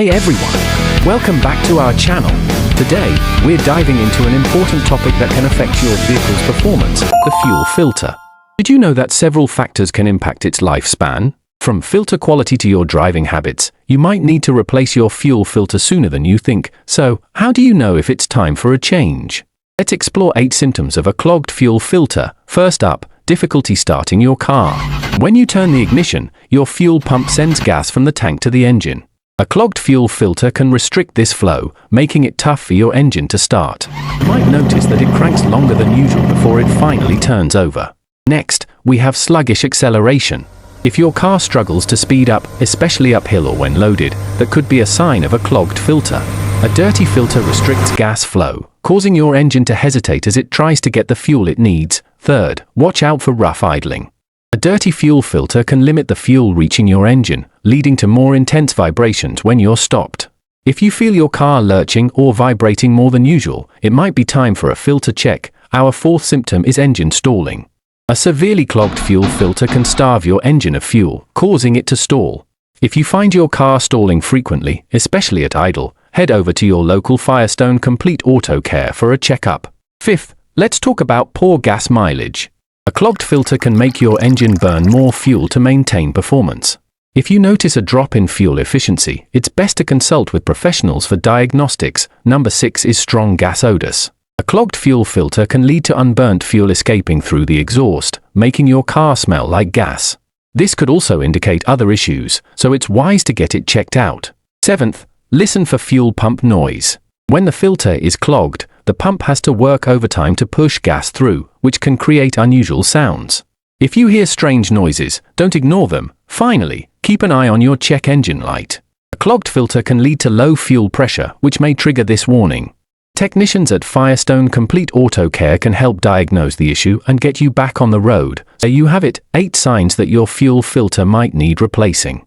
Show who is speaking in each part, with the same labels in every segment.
Speaker 1: Hey everyone, welcome back to our channel. Today, we're diving into an important topic that can affect your vehicle's performance, the fuel filter. Did you know that several factors can impact its lifespan? From filter quality to your driving habits, you might need to replace your fuel filter sooner than you think. So, how do you know if it's time for a change? Let's explore 8 symptoms of a clogged fuel filter. First up, difficulty starting your car. When you turn the ignition, your fuel pump sends gas from the tank to the engine. A clogged fuel filter can restrict this flow, making it tough for your engine to start. You might notice that it cranks longer than usual before it finally turns over. Next, we have sluggish acceleration. If your car struggles to speed up, especially uphill or when loaded, that could be a sign of a clogged filter. A dirty filter restricts gas flow, causing your engine to hesitate as it tries to get the fuel it needs. Third, watch out for rough idling. A dirty fuel filter can limit the fuel reaching your engine, leading to more intense vibrations when you're stopped. If you feel your car lurching or vibrating more than usual, it might be time for a filter check. Our 4th symptom is engine stalling. A severely clogged fuel filter can starve your engine of fuel, causing it to stall. If you find your car stalling frequently, especially at idle, head over to your local Firestone Complete Auto Care for a checkup. 5th, let's talk about poor gas mileage. A clogged filter can make your engine burn more fuel to maintain performance. If you notice a drop in fuel efficiency, it's best to consult with professionals for diagnostics. Number 6 is strong gas odors. A clogged fuel filter can lead to unburnt fuel escaping through the exhaust, making your car smell like gas. This could also indicate other issues, so it's wise to get it checked out. 7th, listen for fuel pump noise. When the filter is clogged, the pump has to work overtime to push gas through, which can create unusual sounds. If you hear strange noises, don't ignore them. Finally, keep an eye on your check engine light. A clogged filter can lead to low fuel pressure, which may trigger this warning. Technicians at Firestone Complete Auto Care can help diagnose the issue and get you back on the road. There you have it, 8 signs that your fuel filter might need replacing.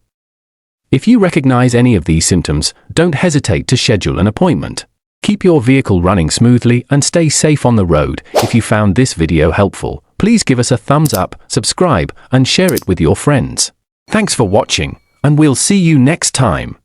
Speaker 1: If you recognize any of these symptoms, don't hesitate to schedule an appointment. Keep your vehicle running smoothly and stay safe on the road. If you found this video helpful, please give us a thumbs up, subscribe, and share it with your friends. Thanks for watching, and we'll see you next time.